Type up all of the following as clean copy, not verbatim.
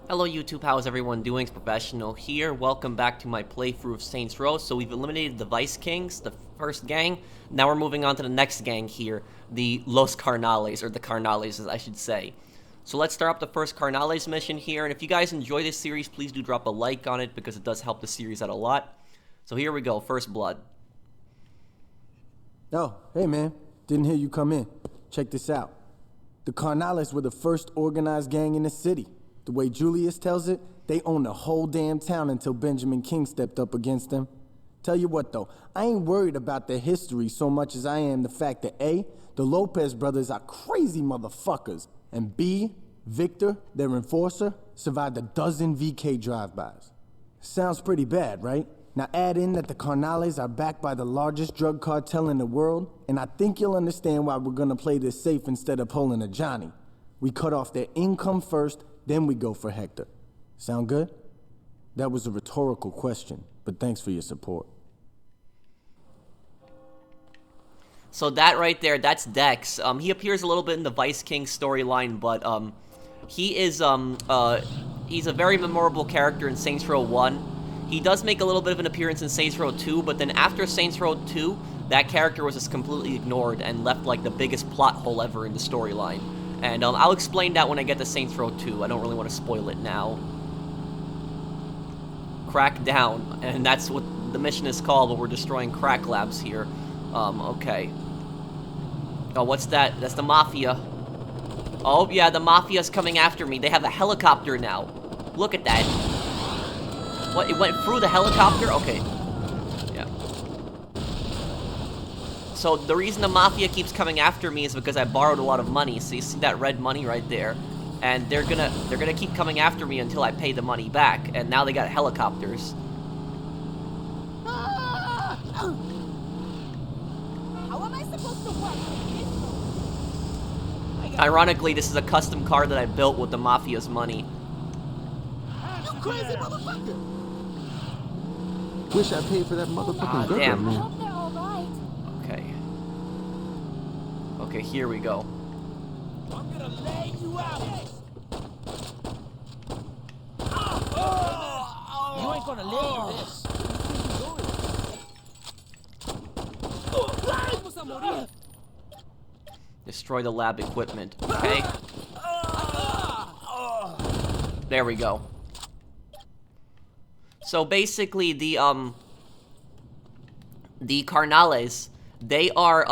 Hello YouTube, how's everyone doing? It's Professional here. Welcome back to my playthrough of Saints Row. So we've eliminated the Vice Kings, the first gang. Now we're moving on to the next gang here, the Los Carnales, or the Carnales as I should say. So let's start up the first Carnales mission here, and if you guys enjoy this series, please do drop a like on it because it does help the series out a lot. So here we go, First Blood. Oh, hey man, didn't hear you come in. Check this out. The Carnales were the first organized gang in the city. The way Julius tells it, they owned the whole damn town until Benjamin King stepped up against them. Tell you what though, I ain't worried about their history so much as I am the fact that A, the Lopez brothers are crazy motherfuckers, and B, Victor, their enforcer, survived a dozen VK drive-bys. Sounds pretty bad, right? Now add in that the Carnales are backed by the largest drug cartel in the world, and I think you'll understand why we're gonna play this safe instead of pulling a Johnny. We cut off their income first, then we go for Hector. Sound good? That was a rhetorical question, but thanks for your support. So that right there, that's Dex. He appears a little bit in the Vice King storyline, but he is he's a very memorable character in Saints Row 1. He does make a little bit of an appearance in Saints Row 2, but then after Saints Row 2, that character was just completely ignored and left like the biggest plot hole ever in the storyline. And I'll explain that when I get to Saints Row 2. I don't really want to spoil it now. Crack down, and that's what the mission is called, but we're destroying crack labs here. Okay. Oh, what's that? That's the Mafia. Oh, yeah, the Mafia's coming after me. They have a helicopter now. Look at that. What, it went through the helicopter? Okay. Yeah. So the reason the Mafia keeps coming after me is because I borrowed a lot of money. So you see that red money right there, and they're gonna keep coming after me until I pay the money back. And now they got helicopters. How am I supposed to work? Ironically, this is a custom car that I built with the Mafia's money. You crazy motherfucker! Wish I paid for that motherfucking burger, damn. I man. hope they're all right. Okay. Okay, here we go. I'm gonna lay you out. You ain't gonna live for this. Destroy the lab equipment. Okay. There we go. So basically, the Carnales, they are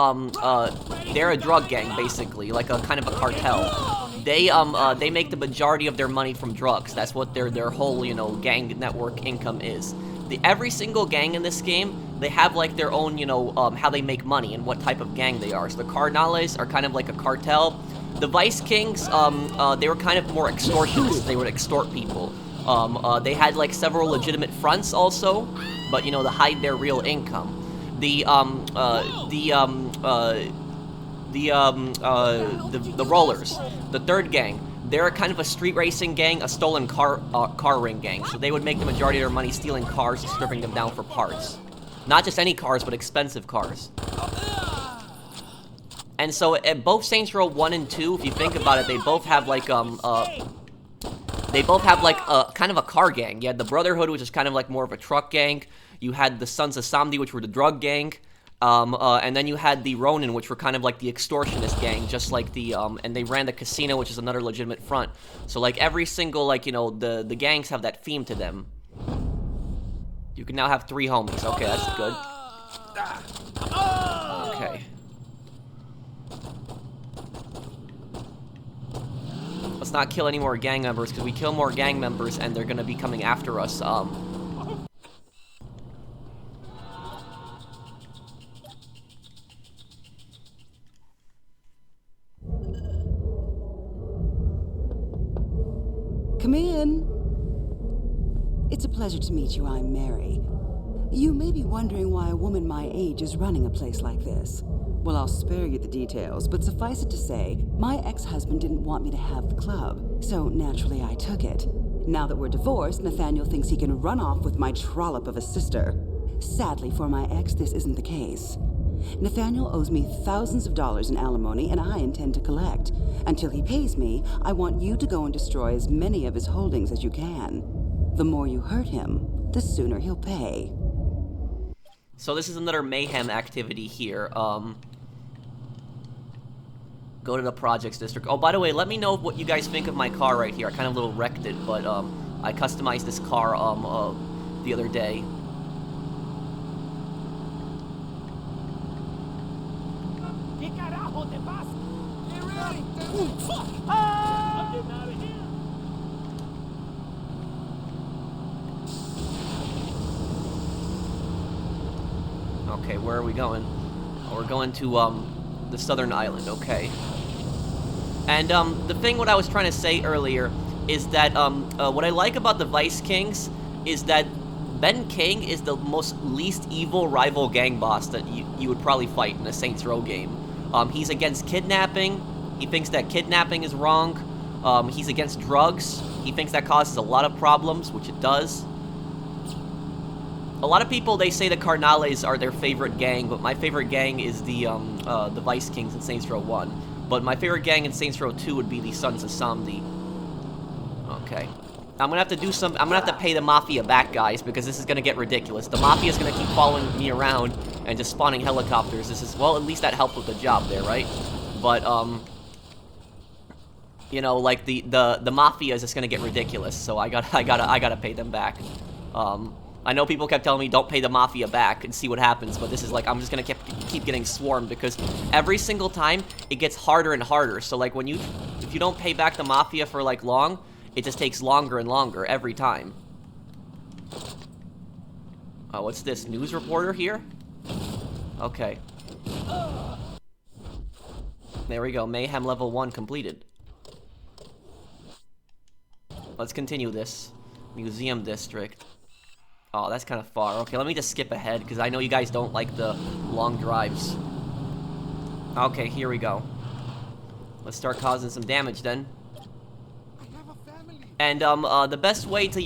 they're a drug gang basically, like a kind of a cartel. They make the majority of their money from drugs. That's what their whole, you know, gang network income is. Every single gang in this game, they have like their own, you know, how they make money and what type of gang they are. So the Carnales are kind of like a cartel. The Vice Kings, they were kind of more extortionists. They would extort people. They had like several legitimate fronts also, but you know, to hide their real income. The Rollers, the third gang, they're kind of a street racing gang, a stolen car ring gang. So they would make the majority of their money stealing cars and stripping them down for parts. Not just any cars, but expensive cars. And so at both Saints Row 1 and 2, if you think about it, they both have like kind of a car gang. You had the Brotherhood, which is kind of like more of a truck gang. You had the Sons of Samdi, which were the drug gang. And then you had the Ronin, which were kind of like the extortionist gang, just like the, and they ran the casino, which is another legitimate front. So like every single, like, you know, the gangs have that theme to them. You can now have 3 homies. Okay, that's good. Okay. Let's not kill any more gang members, because we kill more gang members and they're gonna be coming after us. Come in. It's a pleasure to meet you. I'm Mary. You may be wondering why a woman my age is running a place like this. Well, I'll spare you the details, but suffice it to say, my ex-husband didn't want me to have the club, so naturally I took it. Now that we're divorced, Nathaniel thinks he can run off with my trollop of a sister. Sadly for my ex, this isn't the case. Nathaniel owes me thousands of dollars in alimony, and I intend to collect. Until he pays me, I want you to go and destroy as many of his holdings as you can. The more you hurt him, the sooner he'll pay. So this is another mayhem activity here. Go to the projects district. Oh, by the way, let me know what you guys think of my car right here. I kind of little wrecked it, but I customized this car the other day. ¿Qué carajo te pasa? Get ready. Ooh, fuck. I'm getting out of here. Okay, where are we going? Oh, we're going to the southern island. Okay. And the thing what I was trying to say earlier is that what I like about the Vice Kings is that Ben King is the most least evil rival gang boss that you would probably fight in a Saints Row game. He's against kidnapping. He thinks that kidnapping is wrong. He's against drugs. He thinks that causes a lot of problems, which it does. A lot of people, they say the Carnales are their favorite gang, but my favorite gang is the Vice Kings in Saints Row 1. But my favorite gang in Saints Row 2 would be the Sons of Samdi. Okay. I'm gonna have to do some. I'm gonna have to pay the Mafia back, guys, because this is gonna get ridiculous. The Mafia's gonna keep following me around and just spawning helicopters. This is, well, at least that helped with the job there, right? But you know, like the Mafia is just gonna get ridiculous. So I gotta pay them back. I know people kept telling me don't pay the Mafia back and see what happens, but this is like, I'm just gonna keep getting swarmed because every single time it gets harder and harder. So like if you don't pay back the Mafia for like long, it just takes longer and longer every time. Oh, what's this? News reporter here? Okay. There we go. Mayhem level 1 completed. Let's continue this. Museum district. Oh, that's kind of far. Okay, let me just skip ahead, because I know you guys don't like the long drives. Okay, here we go. Let's start causing some damage, then. And, the best way to,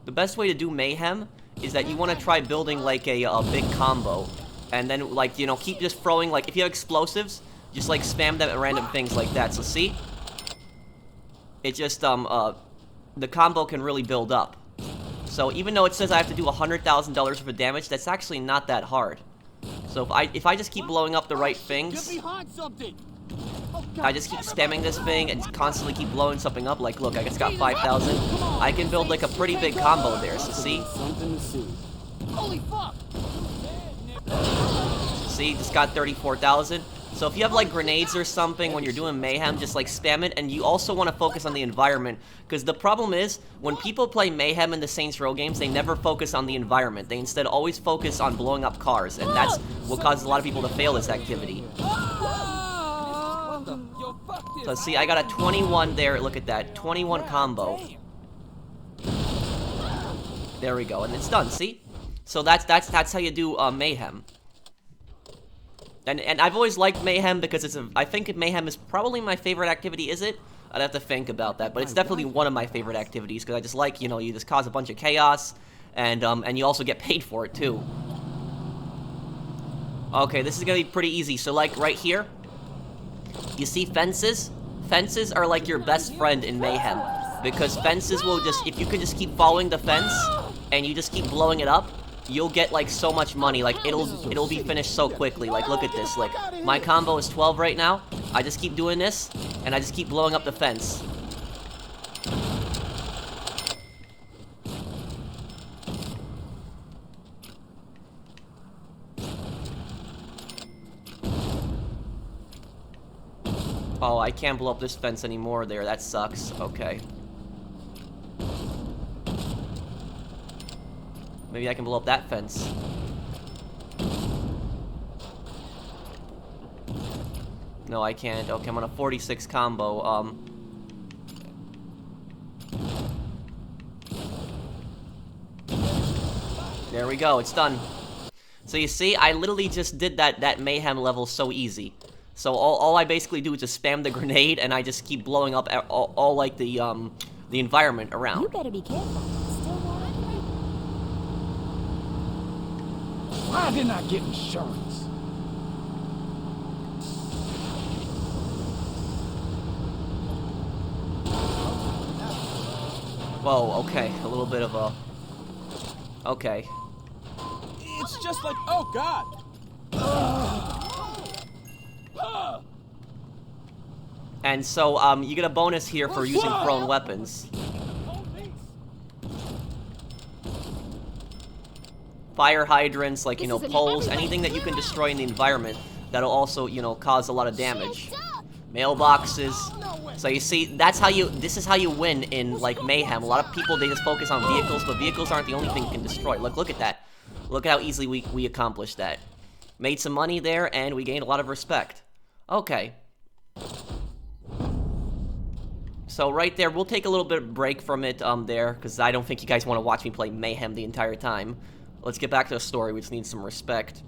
the best way to do mayhem is that you want to try building, like, a big combo. And then, like, keep just throwing, like, if you have explosives, just, like, spam them at random things like that. So, see? It just, the combo can really build up. So even though it says I have to do $100,000 worth of damage, that's actually not that hard. So if I just keep blowing up the right things, I just keep spamming this thing and constantly keep blowing something up. Like, look, I just got 5,000. I can build like a pretty big combo there. So see? Holy fuck! See, just got 34,000. So if you have like grenades or something when you're doing mayhem, just like spam it. And you also want to focus on the environment, because the problem is when people play mayhem in the Saints Row games, they never focus on the environment. They instead always focus on blowing up cars, and that's what causes a lot of people to fail this activity. So see, I got a 21 there. Look at that, 21 combo. There we go, and it's done. See? So that's how you do mayhem. And I've always liked mayhem because I think mayhem is probably my favorite activity. Is it? I'd have to think about that, but it's definitely one of my favorite activities because I just like, you just cause a bunch of chaos, and you also get paid for it too. Okay, this is gonna be pretty easy. So like right here, you see fences? Fences are like your best friend in mayhem because fences will just, if you can just keep following the fence and you just keep blowing it up, you'll get like so much money. Like it'll be finished so quickly. Like look at this. Like my combo is 12 right now. I just keep doing this and I just keep blowing up the fence. Oh, I can't blow up this fence anymore there. That sucks. Okay. Maybe I can blow up that fence. No, I can't. Okay, I'm on a 46 combo. There we go. It's done. So you see, I literally just did that mayhem level so easy. So all I basically do is just spam the grenade, and I just keep blowing up all like the environment around. You better be careful. Still water? Why didn't I get insurance? Whoa, okay, a little bit of a... Okay. It's just like, oh God. And so, you get a bonus here for using thrown weapons. Fire hydrants, like, you know, poles, anything that you can destroy in the environment that'll also, you know, cause a lot of damage. Mailboxes. So you see, this is how you win in, like, Mayhem. A lot of people, they just focus on vehicles, but vehicles aren't the only thing you can destroy. Look at that. Look at how easily we accomplished that. Made some money there, and we gained a lot of respect. Okay. So right there, we'll take a little bit of break from it there, because I don't think you guys want to watch me play Mayhem the entire time. Let's get back to the story. We just need some respect.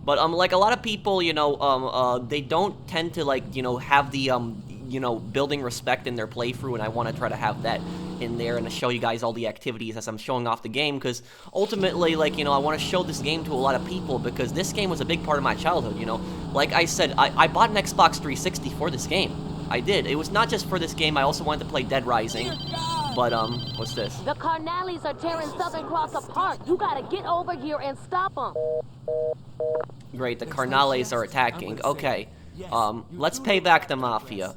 But like a lot of people, you know, they don't tend to, like, you know, have the you know, building respect in their playthrough, and I want to try to have that in there and to show you guys all the activities as I'm showing off the game, because ultimately, like, you know, I want to show this game to a lot of people, because this game was a big part of my childhood, you know. Like I said, I bought an Xbox 360 for this game. I did. It was not just for this game, I also wanted to play Dead Rising. But, what's this? The Carnales are tearing Southern Cross apart. You gotta get over here and stop them. Great, the Carnales are attacking. Okay. Let's pay back the Mafia.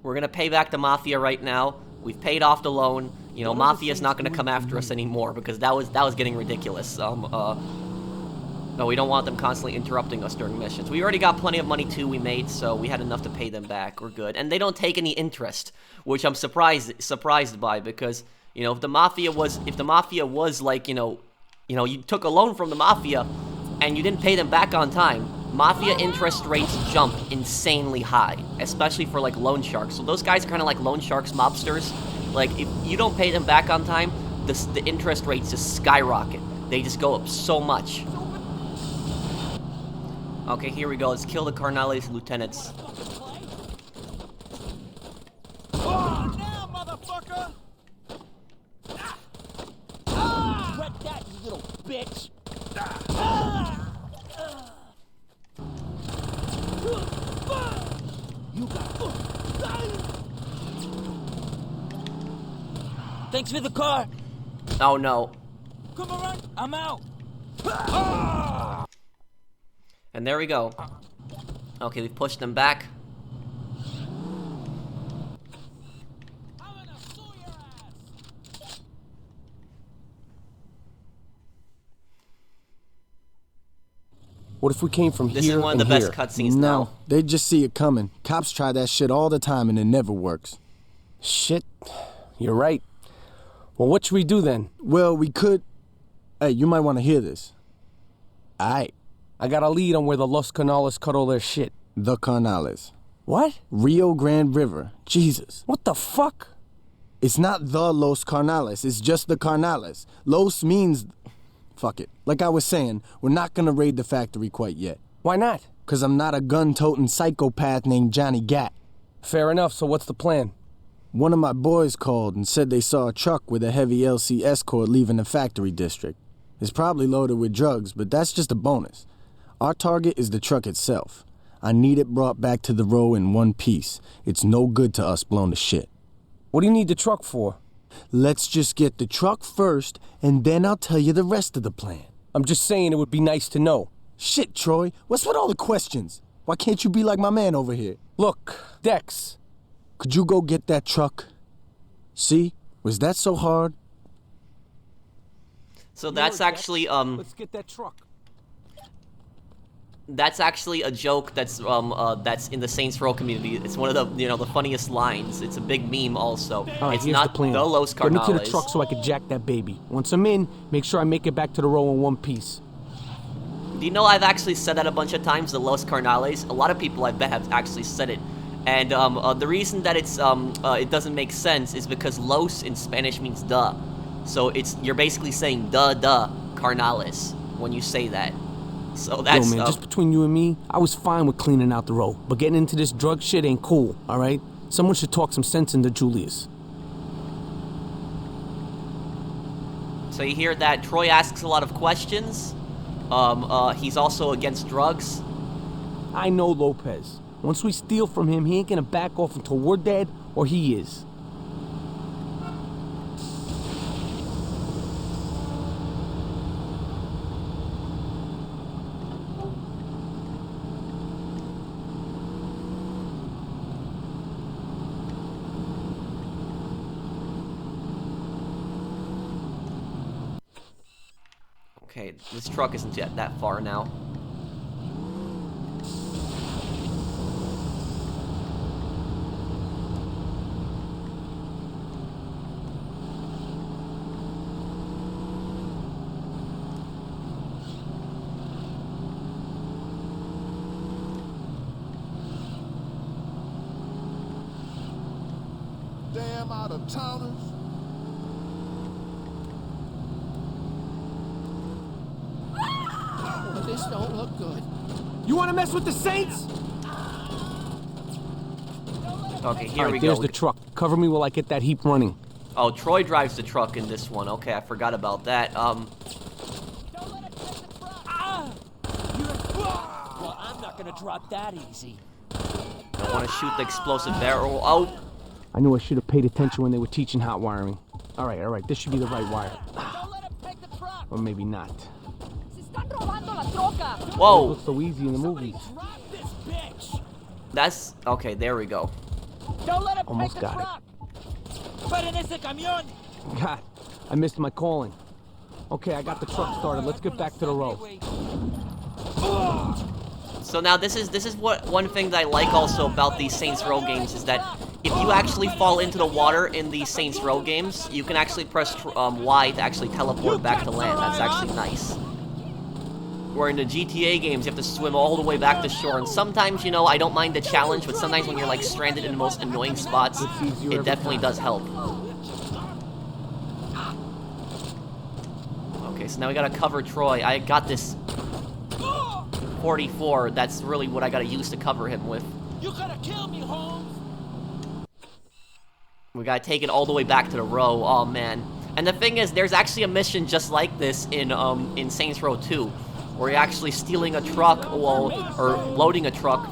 We're gonna pay back the Mafia right now. We've paid off the loan. You know, Mafia's not gonna come after us anymore, because that was getting ridiculous. No, we don't want them constantly interrupting us during missions. We already got plenty of money, too, we made, so we had enough to pay them back. We're good. And they don't take any interest, which I'm surprised by, because, you know, if the Mafia was like, you you took a loan from the Mafia, and you didn't pay them back on time, Mafia interest rates jump insanely high, especially for, like, loan sharks. So those guys are kind of like loan sharks, mobsters. Like, if you don't pay them back on time, the interest rates just skyrocket. They just go up so much. Okay, here we go. Let's kill the Carnales lieutenants. Oh, now, motherfucker! Wreck that, you little bitch! You got. Thanks for the car. Oh no. Come on, I'm out. And there we go. Okay, we've pushed them back. What if we came from here? This is one of the best cutscenes now. No, they just see it coming. Cops try that shit all the time and it never works. Shit, you're right. Well, what should we do then? Well, we could... Hey, you might want to hear this. Aight. I got a lead on where the Los Carnales cut all their shit. The Carnales. What? Rio Grande River. Jesus. What the fuck? It's not the Los Carnales, it's just the Carnales. Los means... Fuck it. Like I was saying, we're not gonna raid the factory quite yet. Why not? 'Cause I'm not a gun-toting psychopath named Johnny Gat. Fair enough, so what's the plan? One of my boys called and said they saw a truck with a heavy LC escort leaving the factory district. It's probably loaded with drugs, but that's just a bonus. Our target is the truck itself. I need it brought back to the row in one piece. It's no good to us blown to shit. What do you need the truck for? Let's just get the truck first, and then I'll tell you the rest of the plan. I'm just saying it would be nice to know. Shit, Troy, what's with all the questions? Why can't you be like my man over here? Look, Dex. Could you go get that truck? See? Was that so hard? So that's actually, Let's get that truck. That's actually a joke that's in the Saints Row community. It's one of the, the funniest lines. It's a big meme also. All right, it's here's not the plan. Los Get me Carnales. to the truck so I can jack that baby. Once I'm in, make sure I make it back to the row in one piece. Do you know I've actually said that a bunch of times, the Los Carnales? A lot of people, I bet, have actually said it. And the reason that it doesn't make sense is because Los in Spanish means duh. So you're basically saying duh Carnales when you say that. So that's... Yo, man, just between you and me, I was fine with cleaning out the row. But getting into this drug shit ain't cool, all right? Someone should talk some sense into Julius. So you hear that Troy asks a lot of questions. He's also against drugs. I know Lopez. Once we steal from him, he ain't gonna back off until we're dead, or he is. Okay, this truck isn't yet that far now. Damn out of towners. Oh, this don't look good. You wanna mess with the Saints? Okay, here we There's go. the truck. Cover me while I get that heap running. Oh, Troy drives the truck in this one. Okay, I forgot about that. Don't let it take the truck. Well, I'm not gonna drop that easy. I want to shoot the explosive barrel. Oh, I knew I should have paid attention when they were teaching hot wiring. All right, this should be the right wire. Don't let him take the truck. Or maybe not. Se están robando la troca. It whoa. looks so easy in the movies. Drop this bitch. That's okay. There we go. Don't let him Almost take the got it. truck. Put in ese camión. God, I missed my calling. Okay, I got the truck started. Let's get back to the road. So now this is what one thing that I like also about these Saints Row games is that if you actually fall into the water in these Saints Row games, you can actually press Y to actually teleport back to land. That's actually nice. Where in the GTA games, you have to swim all the way back to shore, and sometimes, you know, I don't mind the challenge, but sometimes when you're, like, stranded in the most annoying spots, it definitely does help. Okay, so now we gotta cover Troy. I got this 44, that's really what I gotta use to cover him with. You gotta kill me, Holmes. We gotta take it all the way back to the row, oh man. And the thing is, there's actually a mission just like this in Saints Row 2. Where you're actually stealing a truck, or loading a truck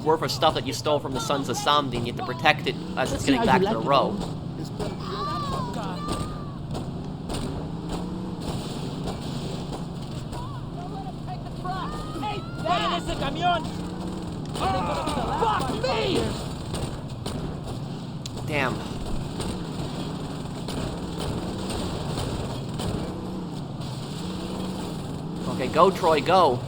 worth of stuff that you stole from the Sons of Samdi, and you have to protect it as it's getting back to the row. Hey, put in ese camión. Fuck me. Damn. Okay, go, Troy, go.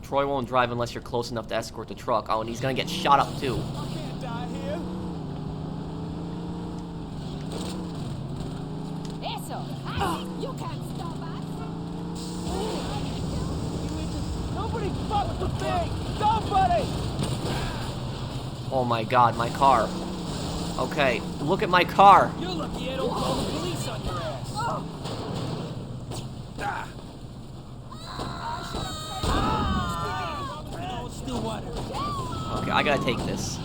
Troy won't drive unless you're close enough to escort the truck. Oh, and he's gonna get shot up, too. I can't die here. Eso. You can't stop us. Nobody fuck with the thing. Nobody. Oh my god, my car. Okay, look at my car. You're lucky I don't call the police on your ass. Oh, still water. Okay, I gotta take this.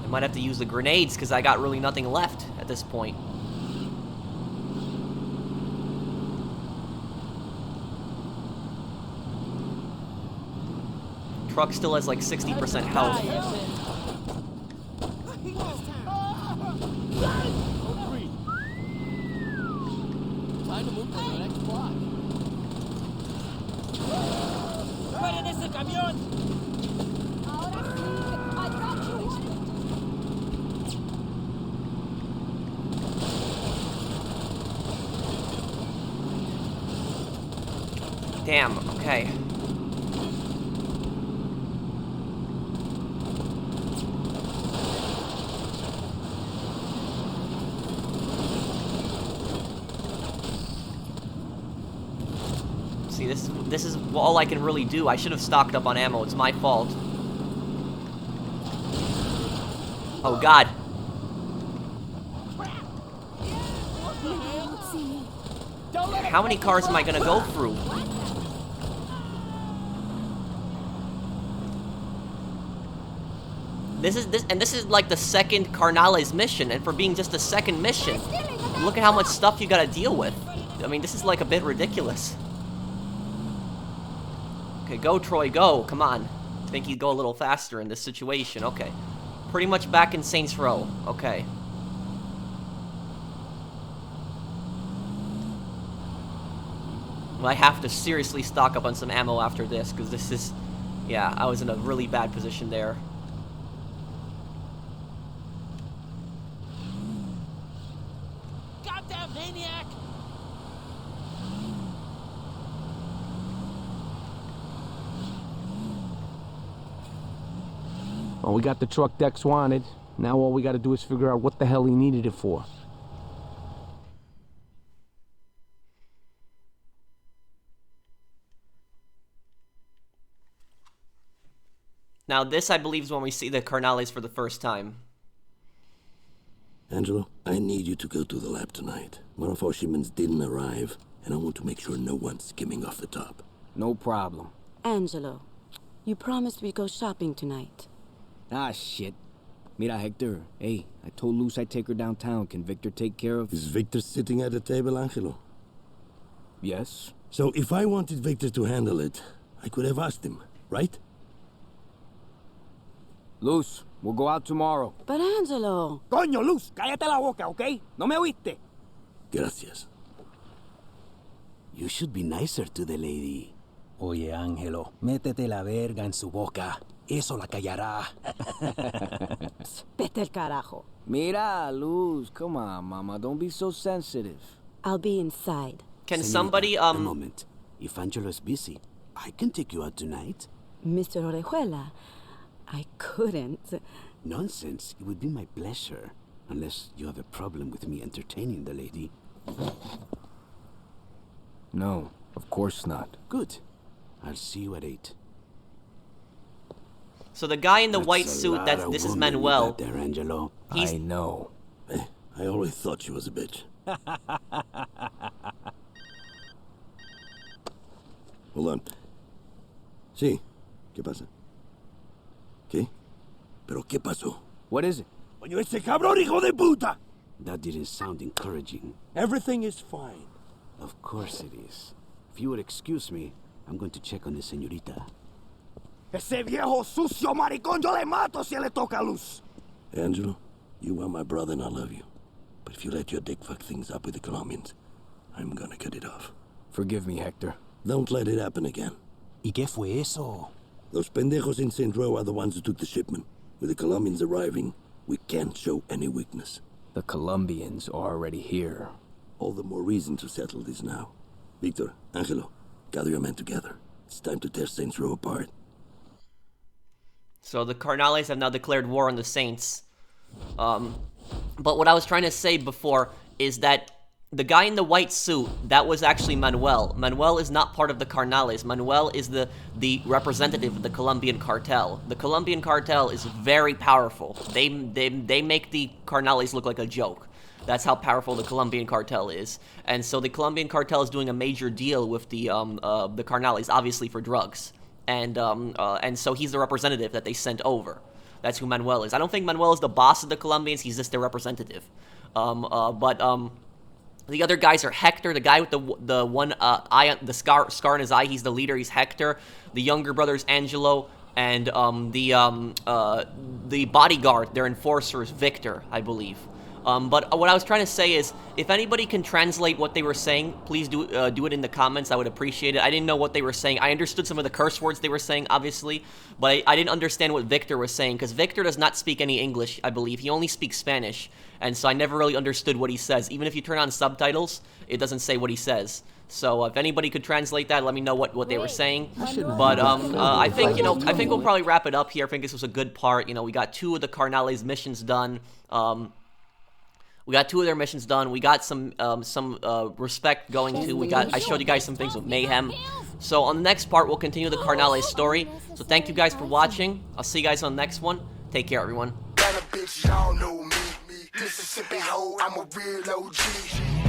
I might have to use the grenades because I got really nothing left at this point. Truck still has like 60% health. Time to move to the next block. Put in ese camión. Ahora sí. I got you. Damn, okay. See, this is all I can really do. I should have stocked up on ammo. It's my fault. Oh, God. How many cars am I gonna go through? This is like the second Carnales mission, and for being just the second mission, look at how much stuff you gotta deal with. I mean, this is like a bit ridiculous. Okay, go Troy, go, come on. I think he'd go a little faster in this situation, okay. Pretty much back in Saints Row, okay. Well, I have to seriously stock up on some ammo after this, because this is... Yeah, I was in a really bad position there. Goddamn maniac! Well, we got the truck Dex wanted. Now all we gotta do is figure out what the hell he needed it for. Now this, I believe, is when we see the Carnales for the first time. Angelo, I need you to go to the lab tonight. One of our shipments didn't arrive, and I want to make sure no one's skimming off the top. No problem. Angelo, you promised we'd go shopping tonight. Ah, shit. Mira, Hector. Hey, I told Luz I'd take her downtown. Can Victor take care of... Is Victor sitting at the table, Angelo? Yes. So if I wanted Victor to handle it, I could have asked him, right? Luz, we'll go out tomorrow. But Angelo... Coño, Luz, cállate la boca, ¿ok? ¿No me oíste? Gracias. You should be nicer to the lady. Oye, Ángelo, métete la verga en su boca. Eso la callará. Vete el carajo. Mira, Luz, come on, mama. Don't be so sensitive. I'll be inside. Can Señorita, somebody, A moment. If Angelo is busy, I can take you out tonight. Mr. Orejuela, I couldn't. Nonsense. It would be my pleasure. Unless you have a problem with me entertaining the lady. No, of course not. Good. I'll see you at 8. So the guy in the That's white a suit, lot this of is woman you Manuel. got there, Angelo. He's... I know. I always thought she was a bitch. Hold on. Sí. ¿Qué pasa? ¿Qué? ¿Pero qué pasó? What is it? Coño, ese cabrón hijo de puta! That didn't sound encouraging. Everything is fine. Of course it is. If you would excuse me, I'm going to check on the señorita. Ese viejo sucio maricón, yo le mato si le toca luz. Angelo, you are my brother and I love you. But if you let your dick fuck things up with the Colombians, I'm gonna cut it off. Forgive me, Hector. Don't let it happen again. ¿Y qué fue eso? Those pendejos in St. Row are the ones who took the shipment. With the Colombians arriving, we can't show any weakness. The Colombians are already here. All the more reason to settle this now. Victor, Angelo, gather your men together. It's time to tear Saints Row apart. So the Carnales have now declared war on the Saints. But what I was trying to say before is that the guy in the white suit, that was actually Manuel. Manuel is not part of the Carnales. Manuel is the representative of the Colombian cartel. The Colombian cartel is very powerful. They make the Carnales look like a joke. That's how powerful the Colombian cartel is. And so the Colombian cartel is doing a major deal with the Carnales, obviously for drugs. And so he's the representative that they sent over. That's who Manuel is. I don't think Manuel is the boss of the Colombians. He's just their representative. The other guys are Hector, the guy with the one eye, the scar in his eye. He's the leader. He's Hector. The younger brother's Angelo, and the bodyguard, their enforcer, is Victor, I believe. But what I was trying to say is, if anybody can translate what they were saying, please do it in the comments. I would appreciate it. I didn't know what they were saying. I understood some of the curse words they were saying, obviously, but I didn't understand what Victor was saying, because Victor does not speak any English, I believe. He only speaks Spanish, and so I never really understood what he says. Even if you turn on subtitles, it doesn't say what he says. So if anybody could translate that, let me know what they were saying. But I think we'll probably wrap it up here. I think this was a good part. We got 2 of the Carnales missions done. We got 2 of their missions done. We got some respect going to. I showed you guys some things with Mayhem. So on the next part, we'll continue the Carnales story. So thank you guys for watching. I'll see you guys on the next one. Take care, everyone. Bitch, y'all know me. Mississippi hoe, I'm a real OG.